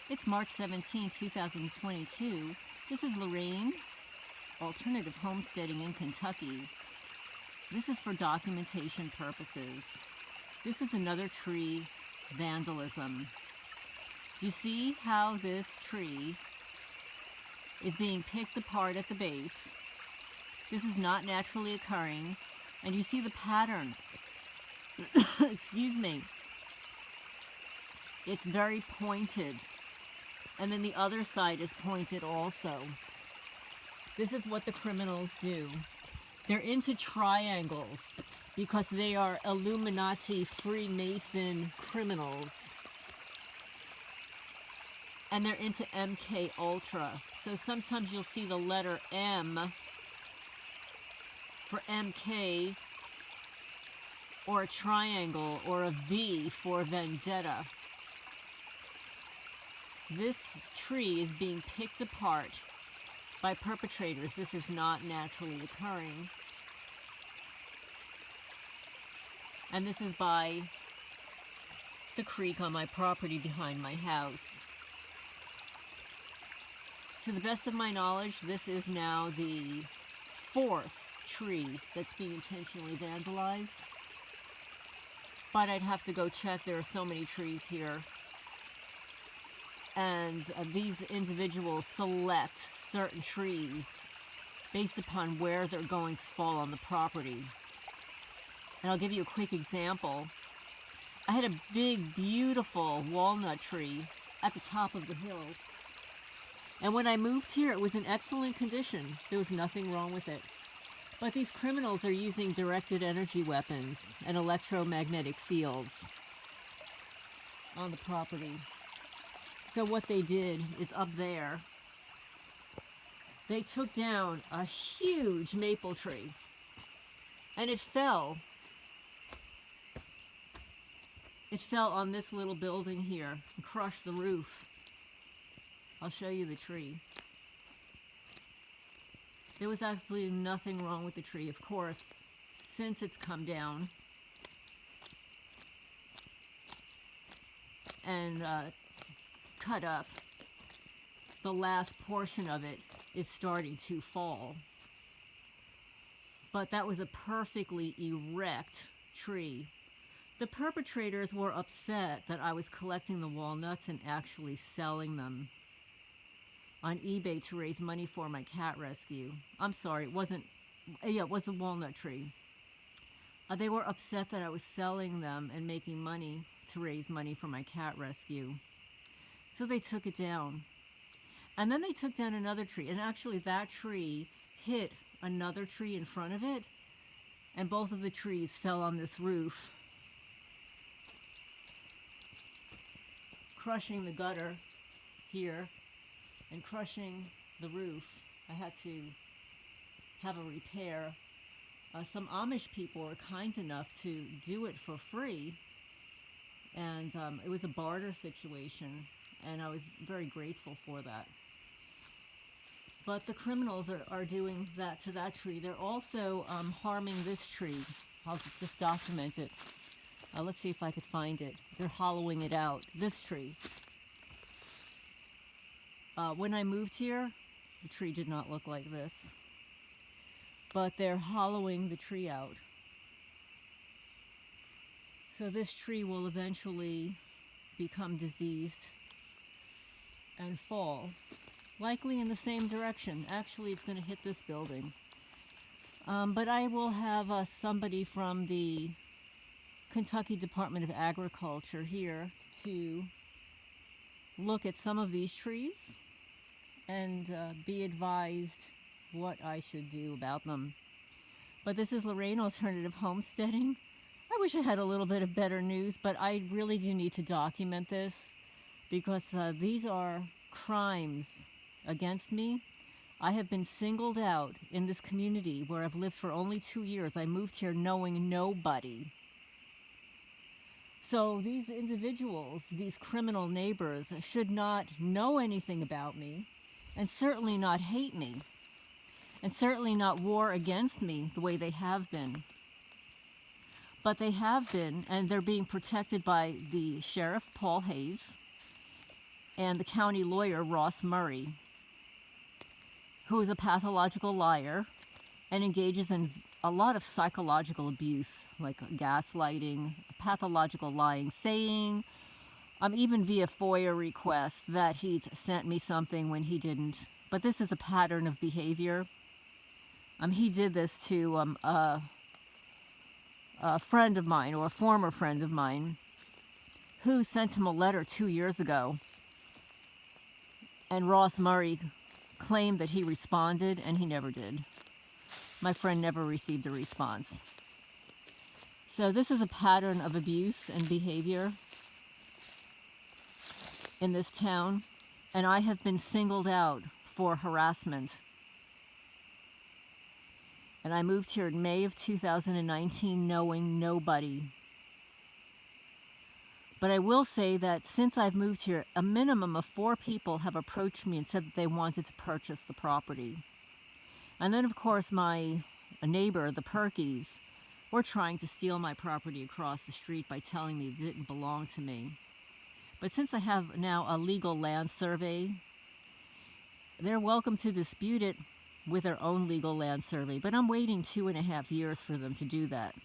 It's March 17, 2022. This is Lorraine, Alternative Homesteading in Kentucky. This is for documentation purposes. This is another tree vandalism. You see how this tree is being picked apart at the base. This is not naturally occurring, and you see the pattern. Excuse me. It's very pointed, and then the other side is pointed also. This is what the criminals do. They're into triangles because they are Illuminati Freemason criminals. And they're into MK Ultra. So sometimes you'll see the letter M for MK, or a triangle, or a V for vendetta. This tree is being picked apart by perpetrators. This is not naturally occurring. And this is by the creek on my property behind my house. To the best of my knowledge, this is now the 4th tree that's being intentionally vandalized. But I'd have to go check. There are so many trees here. And these individuals select certain trees based upon where they're going to fall on the property. And I'll give you a quick example. I had a big, beautiful walnut tree at the top of the hill. And when I moved here, it was in excellent condition. There was nothing wrong with it. But these criminals are using directed energy weapons and electromagnetic fields on the property. So what they did is up there, they took down a huge maple tree, and it fell. It fell on this little building here and crushed the roof. I'll show you the tree. There was absolutely nothing wrong with the tree. Of course, since it's come down and cut up, the last portion of it is starting to fall. But that was a perfectly erect tree. The perpetrators were upset that I was collecting the walnuts and actually selling them on eBay to raise money for my cat rescue. I'm sorry, it wasn't, yeah, it was the walnut tree. They were upset that I was selling them and making money to raise money for my cat rescue. So they took it down. And then they took down another tree. And actually that tree hit another tree in front of it. And both of the trees fell on this roof, crushing the gutter here and crushing the roof. I had to have a repair. Some Amish people were kind enough to do it for free. And it was a barter situation. And I was very grateful for that. But the criminals are doing that to that tree. They're also harming this tree. I'll just document it. Let's see if I could find it. They're hollowing it out. This tree. When I moved here, the tree did not look like this. But they're hollowing the tree out. So this tree will eventually become diseased and fall, likely in the same direction. Actually, it's going to hit this building. But I will have somebody from the Kentucky Department of Agriculture here to look at some of these trees and be advised what I should do about them. But this is Lorraine, Alternative Homesteading. I wish I had a little bit of better news, but I really do need to document this, because these are crimes against me. I have been singled out in this community where I've lived for only 2 years. I moved here knowing nobody. So these individuals, these criminal neighbors, should not know anything about me, and certainly not hate me, and certainly not war against me the way they have been. But they have been, and they're being protected by the Sheriff Paul Hayes, and the county lawyer, Ross Murray, who is a pathological liar and engages in a lot of psychological abuse, like gaslighting, pathological lying, saying, even via FOIA requests, that he's sent me something when he didn't. But this is a pattern of behavior. He did this to a friend of mine, or a former friend of mine, who sent him a letter 2 years ago. And Ross Murray claimed that he responded, and he never did. My friend never received a response. So this is a pattern of abuse and behavior in this town, and I have been singled out for harassment. And I moved here in May of 2019 knowing nobody. But I will say that since I've moved here, a minimum of 4 people have approached me and said that they wanted to purchase the property. And then, of course, my neighbor, the Perkies, were trying to steal my property across the street by telling me it didn't belong to me. But since I have now a legal land survey, they're welcome to dispute it with their own legal land survey. But I'm waiting 2.5 years for them to do that.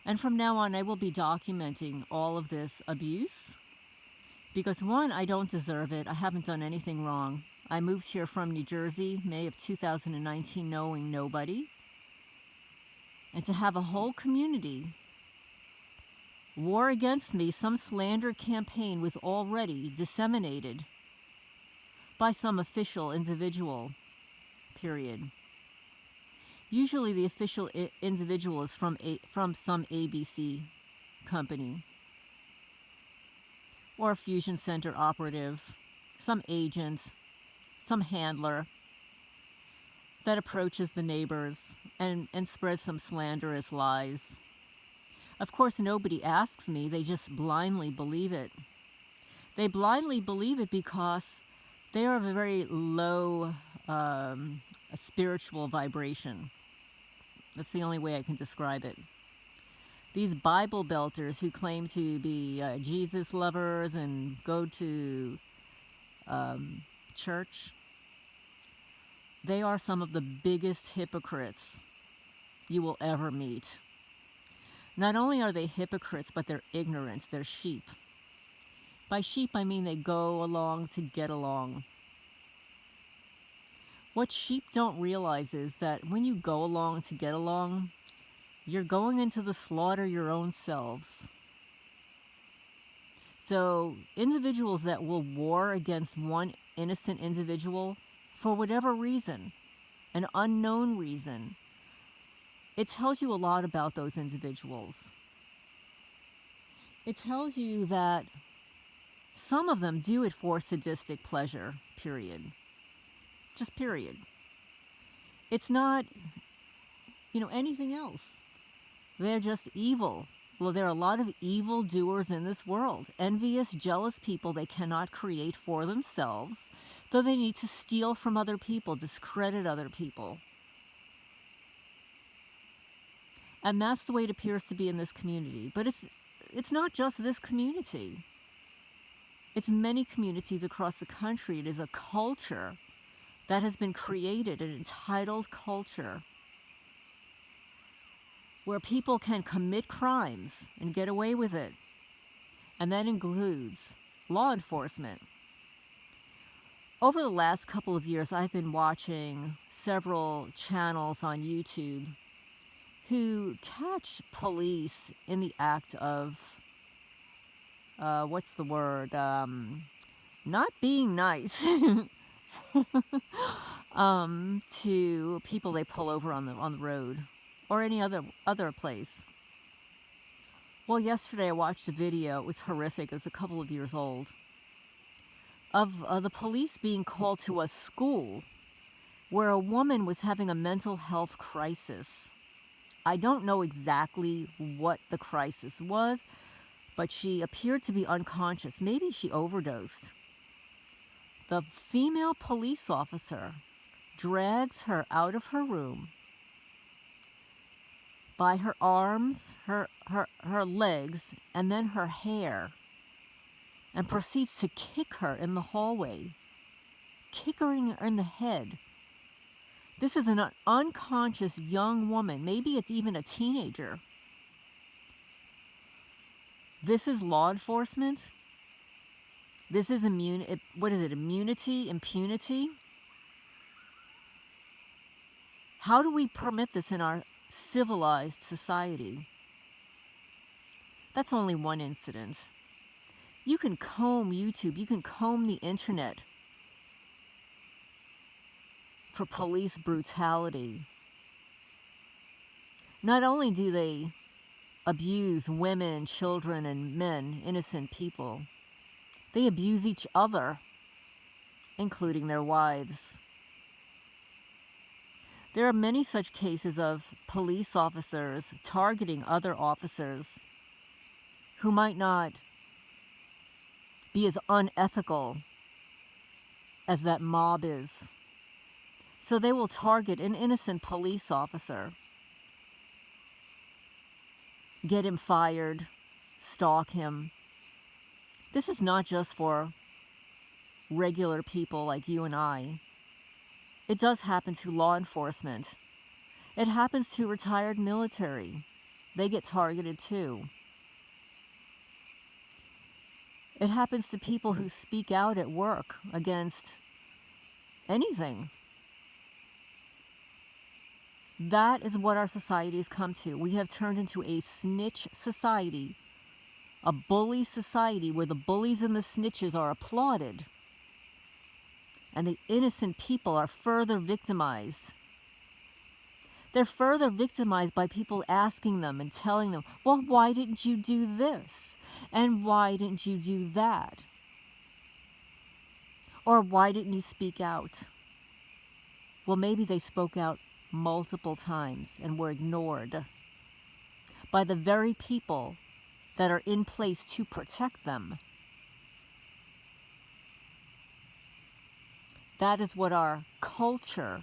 And from now on, I will be documenting all of this abuse. Because one, I don't deserve it. I haven't done anything wrong. I moved here from New Jersey, May of 2019, knowing nobody. And to have a whole community war against me, some slander campaign was already disseminated by some official individual, period. Usually the official individual is from some ABC company, or a fusion center operative, some agent, some handler that approaches the neighbors and spreads some slanderous lies. Of course, nobody asks me. They just blindly believe it. They blindly believe it because they are of a very low spiritual vibration. That's the only way I can describe it. These Bible belters who claim to be Jesus lovers and go to church, they are some of the biggest hypocrites you will ever meet. Not only are they hypocrites, but they're ignorant. They're sheep. By sheep, I mean they go along to get along. What sheep don't realize is that when you go along to get along, you're going into the slaughter your own selves. So individuals that will war against one innocent individual, for whatever reason, an unknown reason, it tells you a lot about those individuals. It tells you that some of them do it for sadistic pleasure, period. Just period. It's not, anything else. They're just evil. Well, there are a lot of evil doers in this world. Envious, jealous people they cannot create for themselves, though they need to steal from other people, discredit other people. And that's the way it appears to be in this community. But it's not just this community. It's many communities across the country. It is a culture that has been created, an entitled culture, where people can commit crimes and get away with it. And that includes law enforcement. Over the last couple of years, I've been watching several channels on YouTube who catch police in the act of, not being nice to people they pull over on the road or any other place. Well, yesterday I watched a video. It was horrific. It was a couple of years old, of the police being called to a school where a woman was having a mental health crisis. I don't know exactly what the crisis was, but she appeared to be unconscious. Maybe she overdosed. The female police officer drags her out of her room by her arms, her legs, and then her hair, and proceeds to kick her in the hallway, kicking her in the head. This is an unconscious young woman, maybe it's even a teenager. This is law enforcement. This is immunity, impunity? How do we permit this in our civilized society? That's only one incident. You can comb YouTube, you can comb the internet for police brutality. Not only do they abuse women, children, and men, innocent people, they abuse each other, including their wives. There are many such cases of police officers targeting other officers who might not be as unethical as that mob is. So they will target an innocent police officer, get him fired, stalk him. This is not just for regular people like you and I. It does happen to law enforcement. It happens to retired military. They get targeted too. It happens to people who speak out at work against anything. That is what our society has come to. We have turned into a snitch society, a bully society where the bullies and the snitches are applauded, and the innocent people are further victimized. They're further victimized by people asking them and telling them, well, why didn't you do this? And why didn't you do that? Or why didn't you speak out? Well, maybe they spoke out multiple times and were ignored by the very people that are in place to protect them. That is what our culture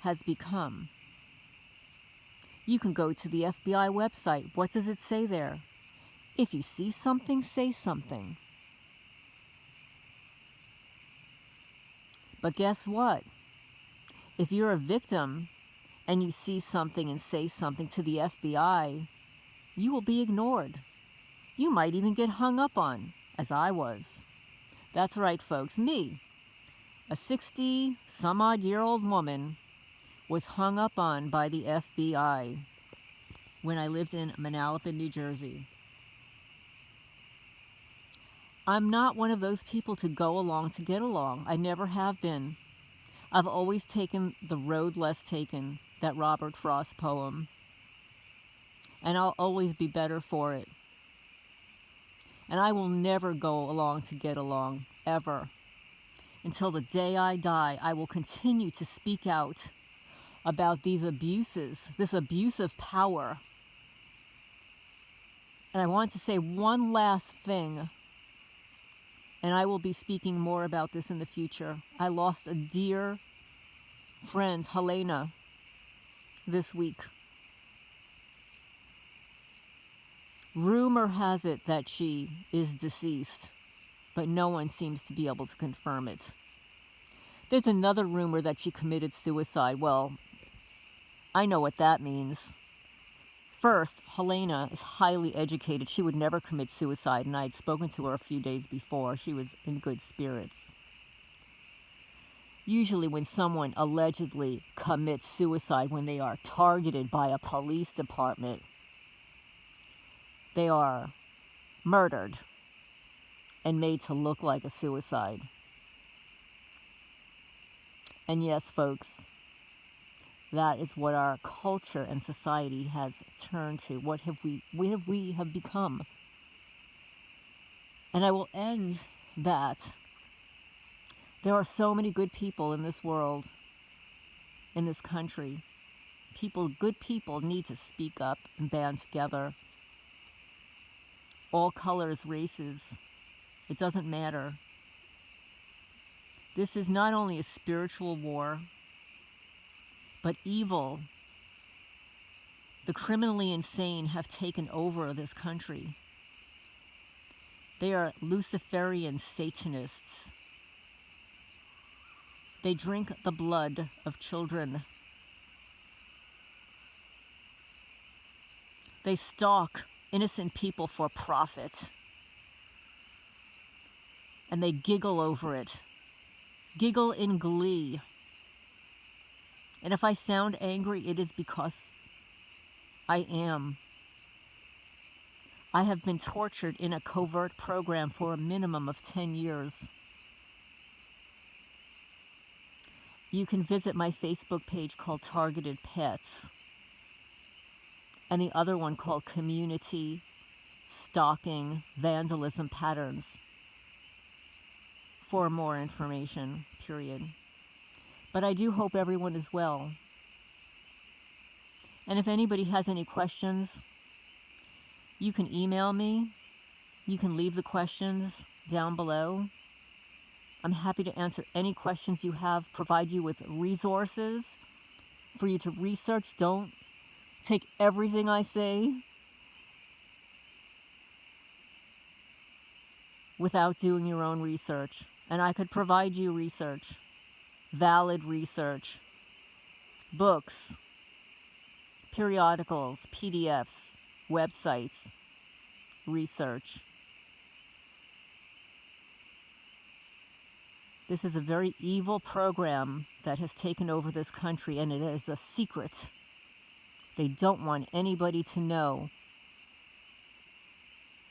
has become. You can go to the FBI website. What does it say there? If you see something, say something. But guess what? If you're a victim and you see something and say something to the FBI, you will be ignored. You might even get hung up on, as I was. That's right, folks. Me, a 60-some-odd-year-old woman, was hung up on by the FBI when I lived in Manalapan, New Jersey. I'm not one of those people to go along to get along. I never have been. I've always taken the road less taken, that Robert Frost poem. And I'll always be better for it. And I will never go along to get along, ever. Until the day I die, I will continue to speak out about these abuses, this abuse of power. And I want to say one last thing, and I will be speaking more about this in the future. I lost a dear friend, Helena, this week. Rumor has it that she is deceased, but no one seems to be able to confirm it. There's another rumor that she committed suicide. Well, I know what that means. First, Helena is highly educated. She would never commit suicide, and I had spoken to her a few days before. She was in good spirits. Usually when someone allegedly commits suicide, when they are targeted by a police department, they are murdered and made to look like a suicide. And yes, folks, that is what our culture and society has turned to. What have we have become? And I will end that. There are so many good people in this world, in this country. Good people need to speak up and band together. All colors, races, it doesn't matter. This is not only a spiritual war, but evil, the criminally insane have taken over this country. They are Luciferian Satanists. They drink the blood of children. They stalk innocent people for profit. And they giggle over it. Giggle in glee. And if I sound angry, it is because I am. I have been tortured in a covert program for a minimum of 10 years. You can visit my Facebook page called Targeted Pets, and the other one called Community Stalking Vandalism Patterns for more information, period. But I do hope everyone is well. And if anybody has any questions, you can email me. You can leave the questions down below. I'm happy to answer any questions you have, provide you with resources for you to research. Don't take everything I say without doing your own research. And I could provide you research, valid research, books, periodicals, PDFs, websites, research. This is a very evil program that has taken over this country, and it is a secret. They don't want anybody to know.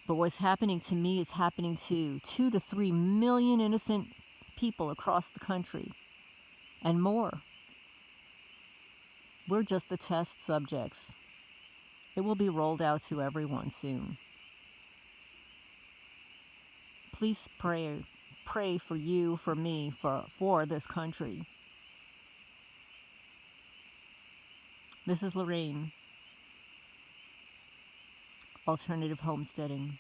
But what's happening to me is happening to 2 to 3 million innocent people across the country, and more. We're just the test subjects. It will be rolled out to everyone soon. Please pray for you, for me, for this country. This is Lorraine, Alternative Homesteading.